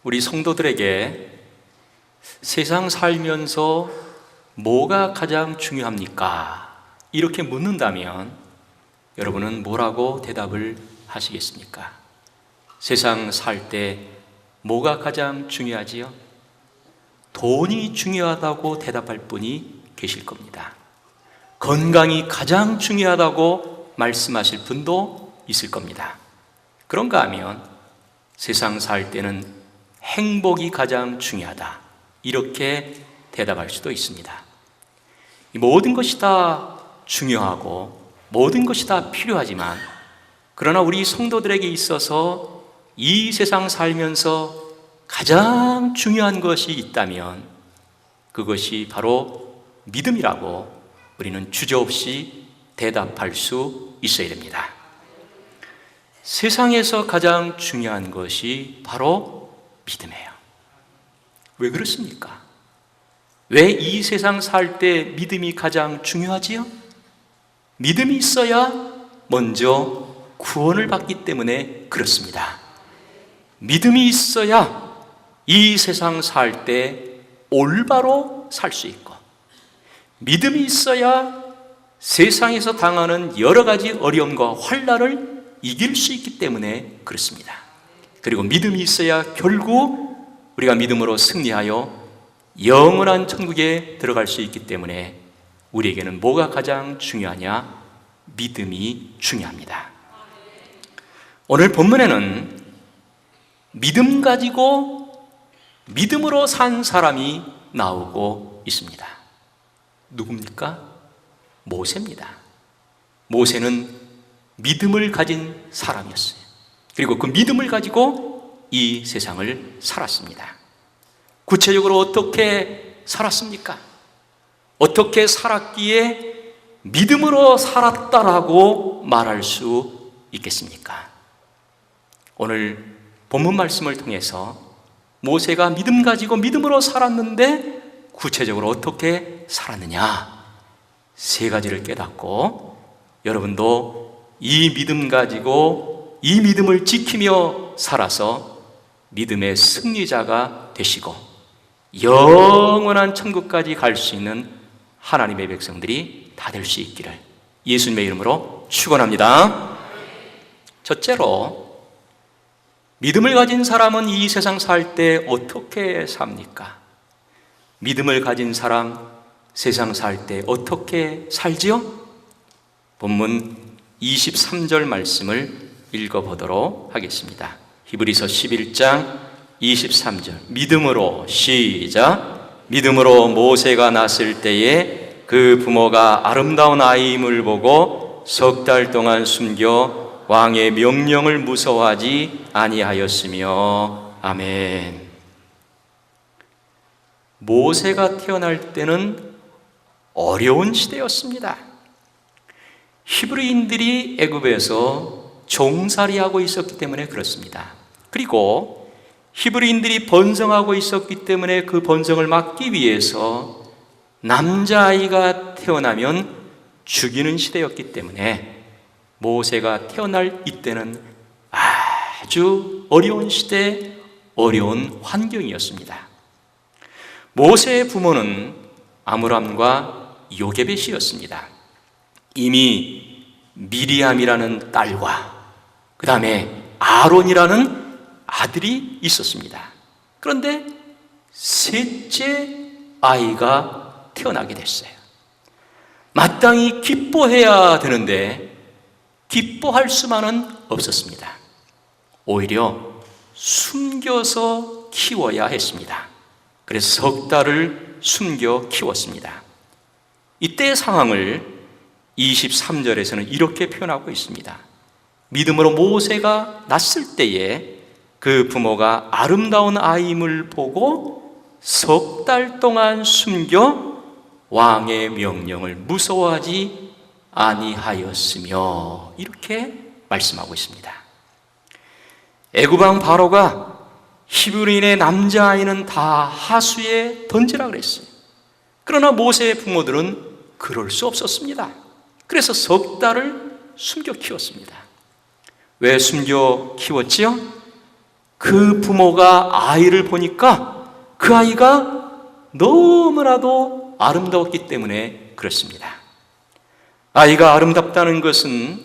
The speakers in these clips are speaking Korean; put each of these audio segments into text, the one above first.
우리 성도들에게 세상 살면서 뭐가 가장 중요합니까? 이렇게 묻는다면 여러분은 뭐라고 대답을 하시겠습니까? 세상 살 때 뭐가 가장 중요하지요? 돈이 중요하다고 대답할 분이 계실 겁니다. 건강이 가장 중요하다고 말씀하실 분도 있을 겁니다. 그런가 하면 세상 살 때는 행복이 가장 중요하다, 이렇게 대답할 수도 있습니다. 모든 것이 다 중요하고 모든 것이 다 필요하지만, 그러나 우리 성도들에게 있어서 이 세상 살면서 가장 중요한 것이 있다면 그것이 바로 믿음이라고 우리는 주저없이 대답할 수 있어야 됩니다. 세상에서 가장 중요한 것이 바로 믿음이에요. 왜 그렇습니까? 왜 이 세상 살 때 믿음이 가장 중요하지요? 믿음이 있어야 먼저 구원을 받기 때문에 그렇습니다. 믿음이 있어야 이 세상 살 때 올바로 살 수 있고, 믿음이 있어야 세상에서 당하는 여러 가지 어려움과 환난을 이길 수 있기 때문에 그렇습니다. 그리고 믿음이 있어야 결국 우리가 믿음으로 승리하여 영원한 천국에 들어갈 수 있기 때문에 우리에게는 뭐가 가장 중요하냐? 믿음이 중요합니다. 오늘 본문에는 믿음 가지고 믿음으로 산 사람이 나오고 있습니다. 누굽니까? 모세입니다. 모세는 믿음을 가진 사람이었어요. 그리고 그 믿음을 가지고 이 세상을 살았습니다. 구체적으로 어떻게 살았습니까? 어떻게 살았기에 믿음으로 살았다라고 말할 수 있겠습니까? 오늘 본문 말씀을 통해서 모세가 믿음 가지고 믿음으로 살았는데 구체적으로 어떻게 살았느냐, 세 가지를 깨닫고 여러분도 이 믿음 가지고 이 믿음을 지키며 살아서 믿음의 승리자가 되시고 영원한 천국까지 갈 수 있는 하나님의 백성들이 다 될 수 있기를 예수님의 이름으로 축원합니다. 첫째로, 믿음을 가진 사람은 이 세상 살 때 어떻게 삽니까? 믿음을 가진 사람, 세상 살 때 어떻게 살지요? 본문 23절 말씀을 읽어보도록 하겠습니다. 히브리서 11장 23절, 믿음으로, 시작. 믿음으로 모세가 났을 때에 그 부모가 아름다운 아이임을 보고 석 달 동안 숨겨 왕의 명령을 무서워하지 아니하였으며. 아멘. 모세가 태어날 때는 어려운 시대였습니다. 히브리인들이 애굽에서 종살이하고 있었기 때문에 그렇습니다. 그리고 히브리인들이 번성하고 있었기 때문에 그 번성을 막기 위해서 남자아이가 태어나면 죽이는 시대였기 때문에 모세가 태어날 이때는 아주 어려운 시대, 어려운 환경이었습니다. 모세의 부모는 아므람과 요게벳이었습니다. 이미 미리암이라는 딸과 그 다음에 아론이라는 아들이 있었습니다. 그런데 셋째 아이가 태어나게 됐어요. 마땅히 기뻐해야 되는데 기뻐할 수만은 없었습니다. 오히려 숨겨서 키워야 했습니다. 그래서 석 달을 숨겨 키웠습니다. 이때의 상황을 23절에서는 이렇게 표현하고 있습니다. 믿음으로 모세가 났을 때에 그 부모가 아름다운 아이임을 보고 석 달 동안 숨겨 왕의 명령을 무서워하지 아니하였으며, 이렇게 말씀하고 있습니다. 애굽왕 바로가 히브리인의 남자아이는 다 하수에 던지라 그랬어요. 그러나 모세의 부모들은 그럴 수 없었습니다. 그래서 석 달을 숨겨 키웠습니다. 왜 숨겨 키웠지요? 그 부모가 아이를 보니까 그 아이가 너무나도 아름다웠기 때문에 그렇습니다. 아이가 아름답다는 것은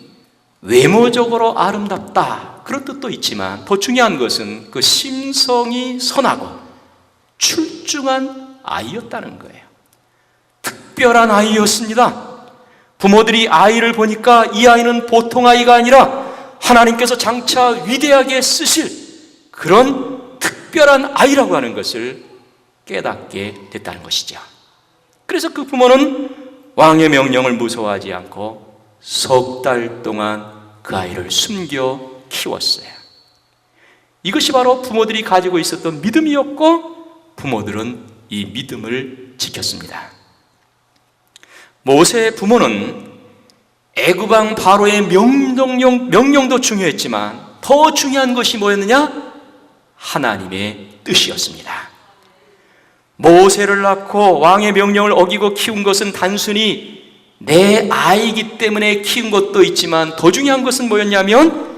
외모적으로 아름답다, 그런 뜻도 있지만 더 중요한 것은 그 심성이 선하고 출중한 아이였다는 거예요. 특별한 아이였습니다. 부모들이 아이를 보니까 이 아이는 보통 아이가 아니라 하나님께서 장차 위대하게 쓰실 그런 특별한 아이라고 하는 것을 깨닫게 됐다는 것이죠. 그래서 그 부모는 왕의 명령을 무서워하지 않고 석 달 동안 그 아이를 숨겨 키웠어요. 이것이 바로 부모들이 가지고 있었던 믿음이었고, 부모들은 이 믿음을 지켰습니다. 모세의 부모는 애굽 왕 바로의 명령도 중요했지만 더 중요한 것이 뭐였느냐? 하나님의 뜻이었습니다. 모세를 낳고 왕의 명령을 어기고 키운 것은 단순히 내 아이이기 때문에 키운 것도 있지만 더 중요한 것은 뭐였냐면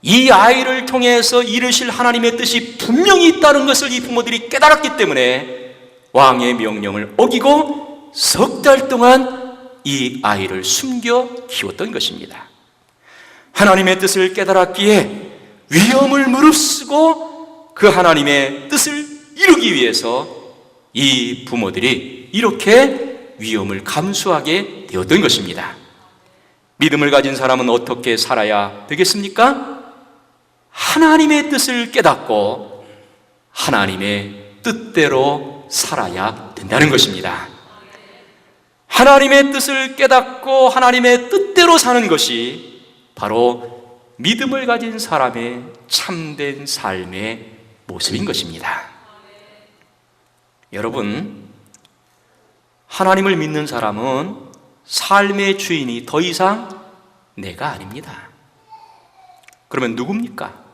이 아이를 통해서 이루실 하나님의 뜻이 분명히 있다는 것을 이 부모들이 깨달았기 때문에 왕의 명령을 어기고 석 달 동안 이 아이를 숨겨 키웠던 것입니다. 하나님의 뜻을 깨달았기에 위험을 무릅쓰고 그 하나님의 뜻을 이루기 위해서 이 부모들이 이렇게 위험을 감수하게 되었던 것입니다. 믿음을 가진 사람은 어떻게 살아야 되겠습니까? 하나님의 뜻을 깨닫고 하나님의 뜻대로 살아야 된다는 것입니다. 하나님의 뜻을 깨닫고 하나님의 뜻대로 사는 것이 바로 믿음을 가진 사람의 참된 삶의 모습인 것입니다. 여러분, 하나님을 믿는 사람은 삶의 주인이 더 이상 내가 아닙니다. 그러면 누굽니까?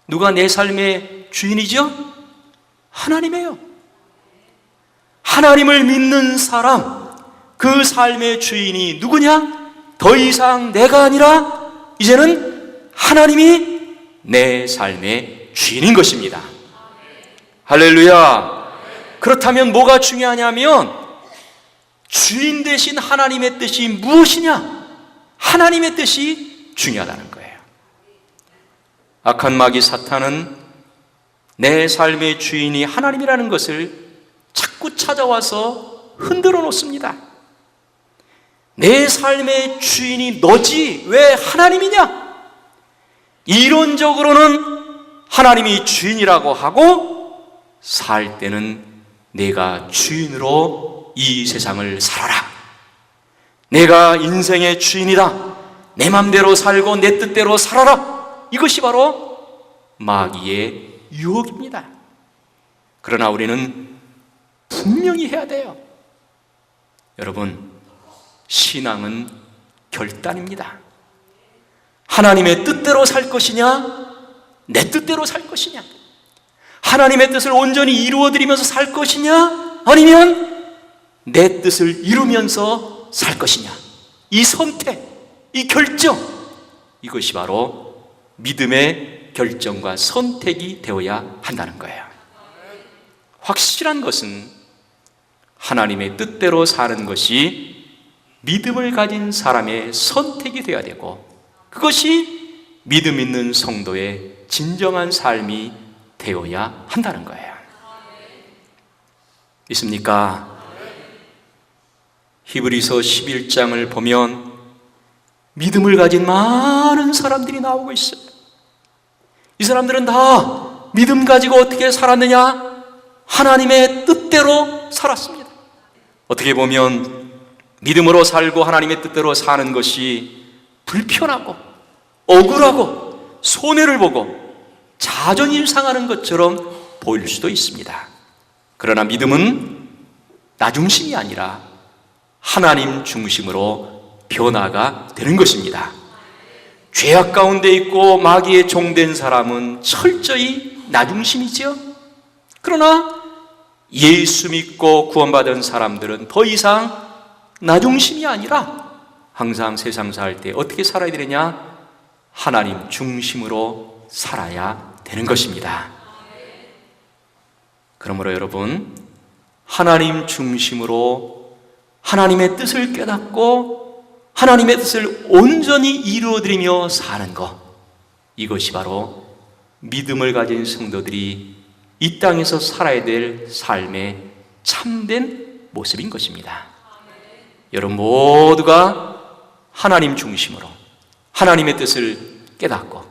누가 내 삶의 주인이죠? 하나님이에요. 하나님을 믿는 사람, 그 삶의 주인이 누구냐? 더 이상 내가 아니라 이제는 하나님이 내 삶의 주인인 것입니다. 할렐루야. 그렇다면 뭐가 중요하냐면 주인 대신 하나님의 뜻이 무엇이냐? 하나님의 뜻이 중요하다는 거예요. 악한 마귀 사탄은 내 삶의 주인이 하나님이라는 것을 자꾸 찾아와서 흔들어 놓습니다. 내 삶의 주인이 너지 왜 하나님이냐? 이론적으로는 하나님이 주인이라고 하고 살 때는 내가 주인으로 이 세상을 살아라. 내가 인생의 주인이다. 내 맘대로 살고 내 뜻대로 살아라. 이것이 바로 마귀의 유혹입니다. 그러나 우리는 분명히 해야 돼요. 여러분, 신앙은 결단입니다. 하나님의 뜻대로 살 것이냐, 내 뜻대로 살 것이냐, 하나님의 뜻을 온전히 이루어드리면서 살 것이냐, 아니면 내 뜻을 이루면서 살 것이냐, 이 선택, 이 결정, 이것이 바로 믿음의 결정과 선택이 되어야 한다는 거예요. 확실한 것은 하나님의 뜻대로 사는 것이 믿음을 가진 사람의 선택이 되어야 되고, 그것이 믿음 있는 성도의 진정한 삶이 되어야 한다는 거예요. 있습니까? 히브리서 11장을 보면 믿음을 가진 많은 사람들이 나오고 있어요. 이 사람들은 다 믿음 가지고 어떻게 살았느냐? 하나님의 뜻대로 살았습니다. 어떻게 보면 믿음으로 살고 하나님의 뜻대로 사는 것이 불편하고 억울하고 손해를 보고 자존심 상하는 것처럼 보일 수도 있습니다. 그러나 믿음은 나 중심이 아니라 하나님 중심으로 변화가 되는 것입니다. 죄악 가운데 있고 마귀의 종된 사람은 철저히 나 중심이죠. 그러나 예수 믿고 구원받은 사람들은 더 이상 나 중심이 아니라 항상 세상 살 때 어떻게 살아야 되느냐? 하나님 중심으로 살아야 되는 것입니다. 그러므로 여러분, 하나님 중심으로 하나님의 뜻을 깨닫고 하나님의 뜻을 온전히 이루어드리며 사는 것, 이것이 바로 믿음을 가진 성도들이 이 땅에서 살아야 될 삶의 참된 모습인 것입니다. 여러분 모두가 하나님 중심으로 하나님의 뜻을 깨닫고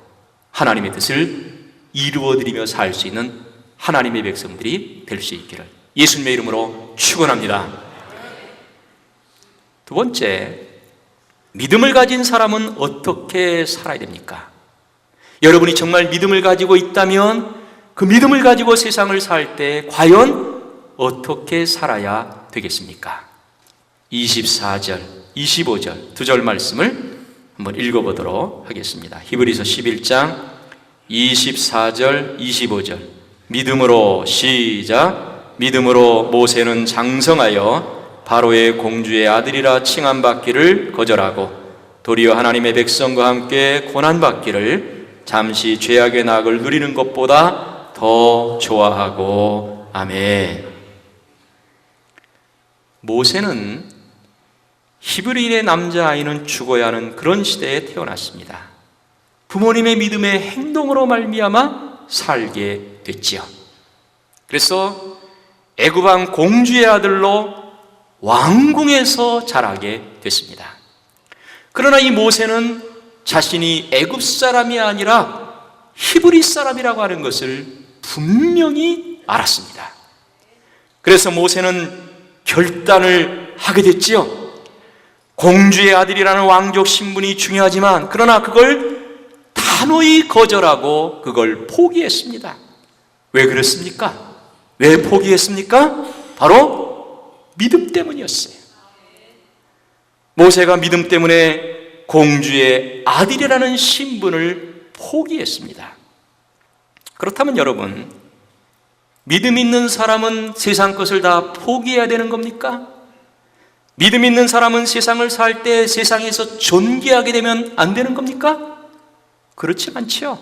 하나님의 뜻을 이루어드리며 살 수 있는 하나님의 백성들이 될 수 있기를 예수님의 이름으로 축원합니다. 두 번째, 믿음을 가진 사람은 어떻게 살아야 됩니까? 여러분이 정말 믿음을 가지고 있다면 그 믿음을 가지고 세상을 살 때 과연 어떻게 살아야 되겠습니까? 24절, 25절 두 절 말씀을 한번 읽어보도록 하겠습니다. 히브리서 11장 24절, 25절 믿음으로 시작. 믿음으로 모세는 장성하여 바로의 공주의 아들이라 칭함받기를 거절하고 도리어 하나님의 백성과 함께 고난받기를 잠시 죄악의 낙을 누리는 것보다 더 좋아하고. 아멘. 모세는 히브리인의 남자아이는 죽어야 하는 그런 시대에 태어났습니다. 부모님의 믿음의 행동으로 말미암아 살게 됐지요. 그래서 애굽 왕 공주의 아들로 왕궁에서 자라게 됐습니다. 그러나 이 모세는 자신이 애굽 사람이 아니라 히브리 사람이라고 하는 것을 분명히 알았습니다. 그래서 모세는 결단을 하게 됐지요. 공주의 아들이라는 왕족 신분이 중요하지만 그러나 그걸 단호히 거절하고 그걸 포기했습니다. 왜 그랬습니까? 왜 포기했습니까? 바로 믿음 때문이었어요. 모세가 믿음 때문에 공주의 아들이라는 신분을 포기했습니다. 그렇다면 여러분, 믿음 있는 사람은 세상 것을 다 포기해야 되는 겁니까? 믿음 있는 사람은 세상을 살 때 세상에서 존귀하게 되면 안 되는 겁니까? 그렇지 않지요.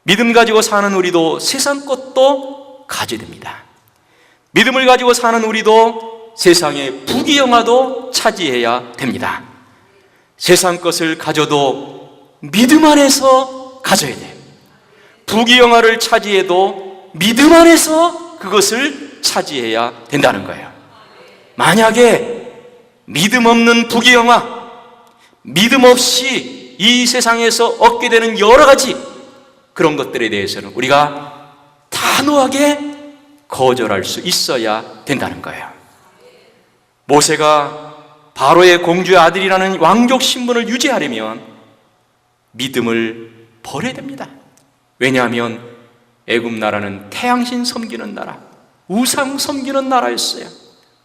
믿음 가지고 사는 우리도 세상 것도 가져야 됩니다. 믿음을 가지고 사는 우리도 세상의 부귀영화도 차지해야 됩니다. 세상 것을 가져도 믿음 안에서 가져야 돼요. 부귀영화를 차지해도 믿음 안에서 그것을 차지해야 된다는 거예요. 만약에 믿음 없는 부귀영화, 믿음 없이 이 세상에서 얻게 되는 여러 가지 그런 것들에 대해서는 우리가 단호하게 거절할 수 있어야 된다는 거예요. 모세가 바로의 공주의 아들이라는 왕족 신분을 유지하려면 믿음을 버려야 됩니다. 왜냐하면 애굽 나라는 태양신 섬기는 나라, 우상 섬기는 나라였어요.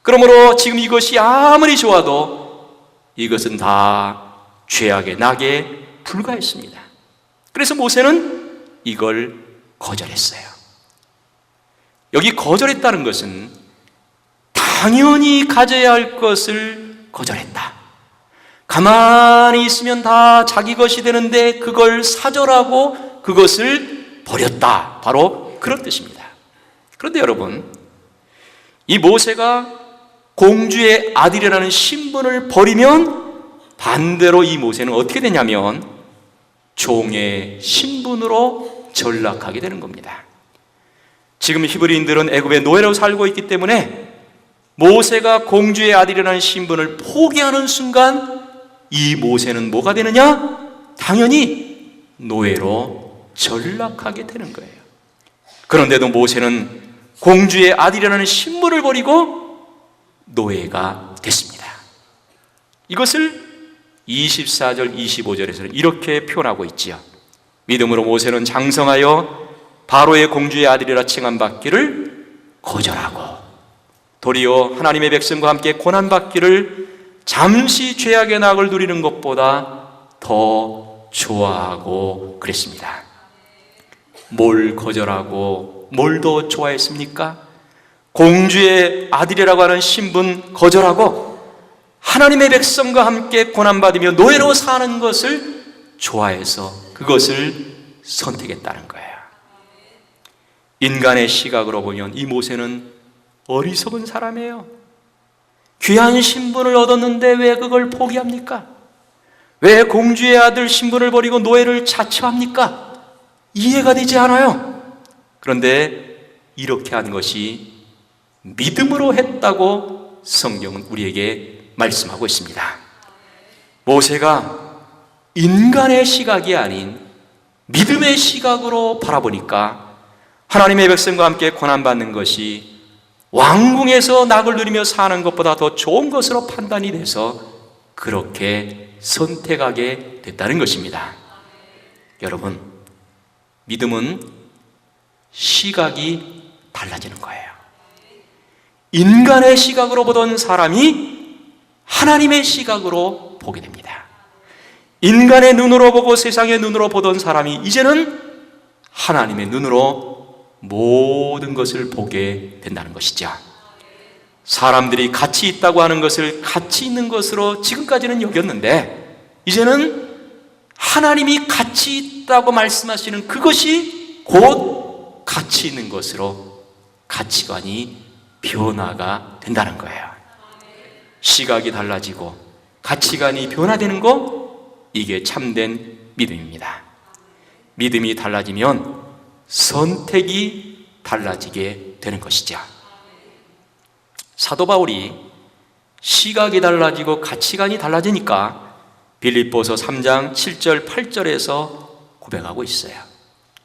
그러므로 지금 이것이 아무리 좋아도 이것은 다 죄악의 낙에 불과했습니다. 그래서 모세는 이걸 거절했어요. 여기 거절했다는 것은 당연히 가져야 할 것을 거절했다. 가만히 있으면 다 자기 것이 되는데 그걸 사절하고 그것을 버렸다. 바로 그런 뜻입니다. 그런데 여러분, 이 모세가 공주의 아들이라는 신분을 버리면 반대로 이 모세는 어떻게 되냐면 종의 신분으로 전락하게 되는 겁니다. 지금 히브리인들은 애굽의 노예로 살고 있기 때문에 모세가 공주의 아들이라는 신분을 포기하는 순간 이 모세는 뭐가 되느냐? 당연히 노예로 전락하게 되는 거예요. 그런데도 모세는 공주의 아들이라는 신분을 버리고 노예가 됐습니다. 이것을 24절, 25절에서는 이렇게 표현하고 있지요. 믿음으로 모세는 장성하여 바로의 공주의 아들이라 칭함받기를 거절하고 도리어 하나님의 백성과 함께 고난받기를 잠시 죄악의 낙을 누리는 것보다 더 좋아하고 그랬습니다. 뭘 거절하고 뭘 더 좋아했습니까? 공주의 아들이라고 하는 신분 거절하고 하나님의 백성과 함께 고난받으며 노예로 사는 것을 좋아해서 그것을 선택했다는 거예요. 인간의 시각으로 보면 이 모세는 어리석은 사람이에요. 귀한 신분을 얻었는데 왜 그걸 포기합니까? 왜 공주의 아들 신분을 버리고 노예를 자처합니까? 이해가 되지 않아요. 그런데 이렇게 한 것이 믿음으로 했다고 성경은 우리에게 말씀하고 있습니다. 모세가 인간의 시각이 아닌 믿음의 시각으로 바라보니까 하나님의 백성과 함께 고난받는 것이 왕궁에서 낙을 누리며 사는 것보다 더 좋은 것으로 판단이 돼서 그렇게 선택하게 됐다는 것입니다. 여러분, 믿음은 시각이 달라지는 거예요. 인간의 시각으로 보던 사람이 하나님의 시각으로 보게 됩니다. 인간의 눈으로 보고 세상의 눈으로 보던 사람이 이제는 하나님의 눈으로 모든 것을 보게 된다는 것이죠. 사람들이 가치 있다고 하는 것을 가치 있는 것으로 지금까지는 여겼는데 이제는 하나님이 가치 있다고 말씀하시는 그것이 곧 가치 있는 것으로 가치관이 변화가 된다는 거예요. 시각이 달라지고 가치관이 변화되는 것, 이게 참된 믿음입니다. 믿음이 달라지면 선택이 달라지게 되는 것이죠. 사도 바울이 시각이 달라지고 가치관이 달라지니까 빌립보서 3장 7절 8절에서 고백하고 있어요.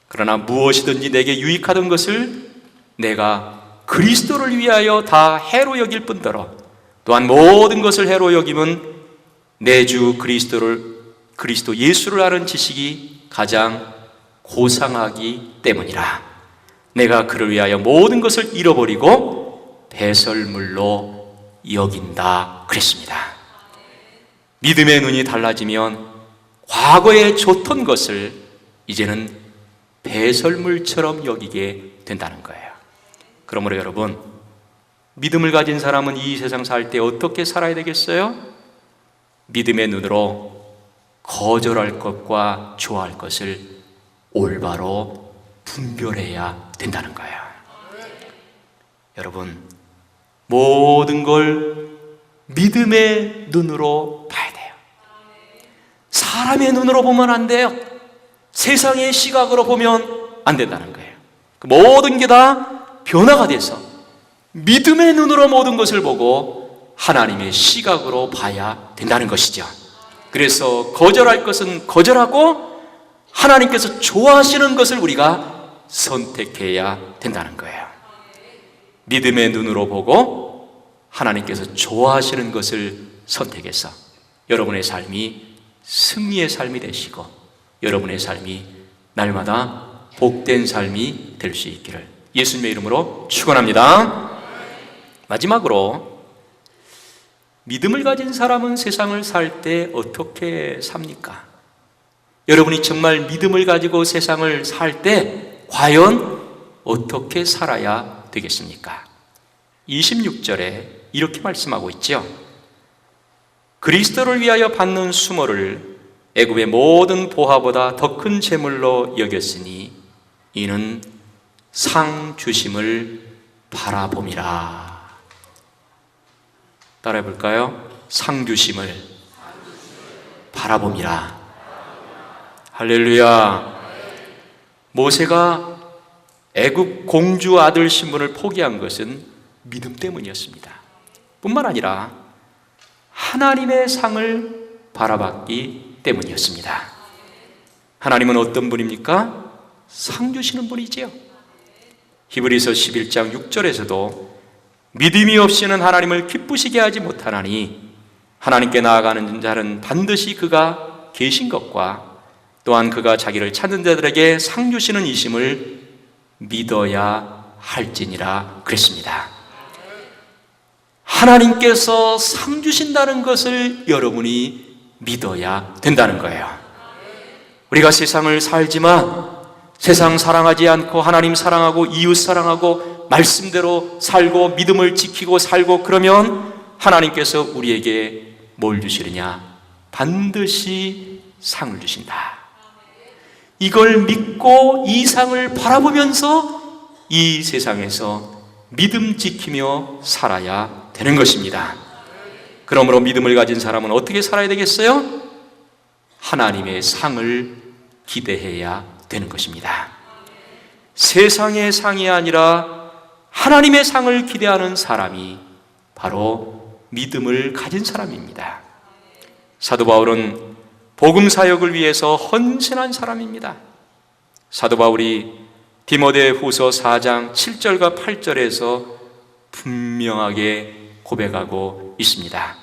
그러나 무엇이든지 내게 유익하던 것을 내가 그리스도를 위하여 다 해로 여길 뿐더러 또한 모든 것을 해로 여김은 내 주 그리스도 예수를 아는 지식이 가장 고상하기 때문이라. 내가 그를 위하여 모든 것을 잃어버리고 배설물로 여긴다 그랬습니다. 믿음의 눈이 달라지면 과거에 좋던 것을 이제는 배설물처럼 여기게 된다는 거예요. 그러므로 여러분, 믿음을 가진 사람은 이 세상 살 때 어떻게 살아야 되겠어요? 믿음의 눈으로 거절할 것과 좋아할 것을 올바로 분별해야 된다는 거예요. 여러분, 모든 걸 믿음의 눈으로 봐야 돼요. 사람의 눈으로 보면 안 돼요. 세상의 시각으로 보면 안 된다는 거예요. 모든 게 다 변화가 돼서 믿음의 눈으로 모든 것을 보고 하나님의 시각으로 봐야 된다는 것이죠. 그래서 거절할 것은 거절하고 하나님께서 좋아하시는 것을 우리가 선택해야 된다는 거예요. 믿음의 눈으로 보고 하나님께서 좋아하시는 것을 선택해서 여러분의 삶이 승리의 삶이 되시고 여러분의 삶이 날마다 복된 삶이 될 수 있기를 예수님의 이름으로 축원합니다. 마지막으로, 믿음을 가진 사람은 세상을 살 때 어떻게 삽니까? 여러분이 정말 믿음을 가지고 세상을 살 때 과연 어떻게 살아야 되겠습니까? 26절에 이렇게 말씀하고 있죠. 그리스도를 위하여 받는 수모를 애굽의 모든 보화보다 더 큰 재물로 여겼으니 이는 상 주심을 바라봄이라. 따라해 볼까요? 상 주심을 바라봄이라. 할렐루야. 모세가 애굽 공주 아들 신분을 포기한 것은 믿음 때문이었습니다. 뿐만 아니라 하나님의 상을 바라봤기 때문이었습니다. 하나님은 어떤 분입니까? 상 주시는 분이지요. 히브리서 11장 6절에서도 믿음이 없이는 하나님을 기쁘시게 하지 못하나니 하나님께 나아가는 자는 반드시 그가 계신 것과 또한 그가 자기를 찾는 자들에게 상 주시는 이심을 믿어야 할지니라 그랬습니다. 하나님께서 상 주신다는 것을 여러분이 믿어야 된다는 거예요. 우리가 세상을 살지만 세상 사랑하지 않고 하나님 사랑하고 이웃 사랑하고 말씀대로 살고 믿음을 지키고 살고 그러면 하나님께서 우리에게 뭘 주시느냐? 반드시 상을 주신다. 이걸 믿고 이 상을 바라보면서 이 세상에서 믿음 지키며 살아야 되는 것입니다. 그러므로 믿음을 가진 사람은 어떻게 살아야 되겠어요? 하나님의 상을 기대해야 되는 것입니다. 세상의 상이 아니라 하나님의 상을 기대하는 사람이 바로 믿음을 가진 사람입니다. 사도 바울은 복음 사역을 위해서 헌신한 사람입니다. 사도 바울이 디모데후서 4장 7절과 8절에서 분명하게 고백하고 있습니다.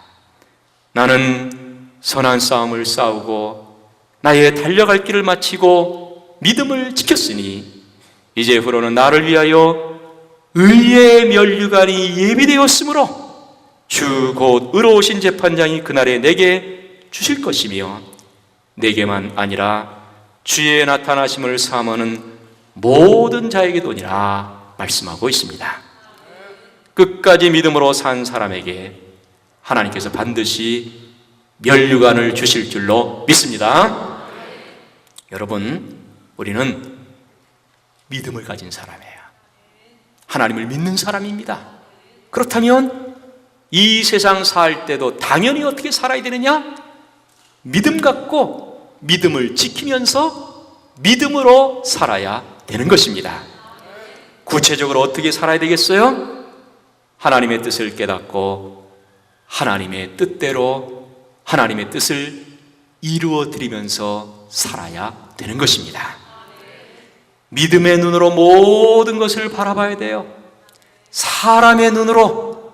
나는 선한 싸움을 싸우고 나의 달려갈 길을 마치고 믿음을 지켰으니 이제후로는 나를 위하여 의의 면류관이 예비되었으므로 주 곧 의로우신 재판장이 그날에 내게 주실 것이며 내게만 아니라 주의 나타나심을 사모하는 모든 자에게도니라 말씀하고 있습니다. 끝까지 믿음으로 산 사람에게 하나님께서 반드시 면류관을 주실 줄로 믿습니다. 여러분, 우리는 믿음을 가진 사람이에요. 하나님을 믿는 사람입니다. 그렇다면 이 세상 살 때도 당연히 어떻게 살아야 되느냐? 믿음 갖고 믿음을 지키면서 믿음으로 살아야 되는 것입니다. 구체적으로 어떻게 살아야 되겠어요? 하나님의 뜻을 깨닫고 하나님의 뜻대로 하나님의 뜻을 이루어 드리면서 살아야 되는 것입니다. 믿음의 눈으로 모든 것을 바라봐야 돼요. 사람의 눈으로,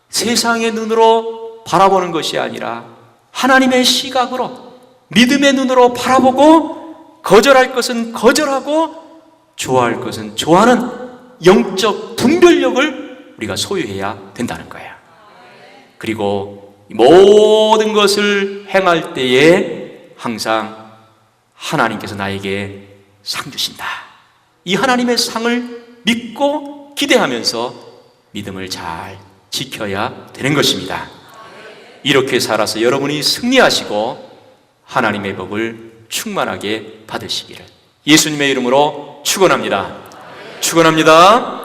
세상의 눈으로 바라보는 것이 아니라 하나님의 시각으로, 믿음의 눈으로 바라보고 거절할 것은 거절하고 좋아할 것은 좋아하는 영적 분별력을 우리가 소유해야 된다는 거예요. 그리고 모든 것을 행할 때에 항상 하나님께서 나에게 상 주신다. 이 하나님의 상을 믿고 기대하면서 믿음을 잘 지켜야 되는 것입니다. 이렇게 살아서 여러분이 승리하시고 하나님의 복을 충만하게 받으시기를 예수님의 이름으로 축원합니다. 축원합니다.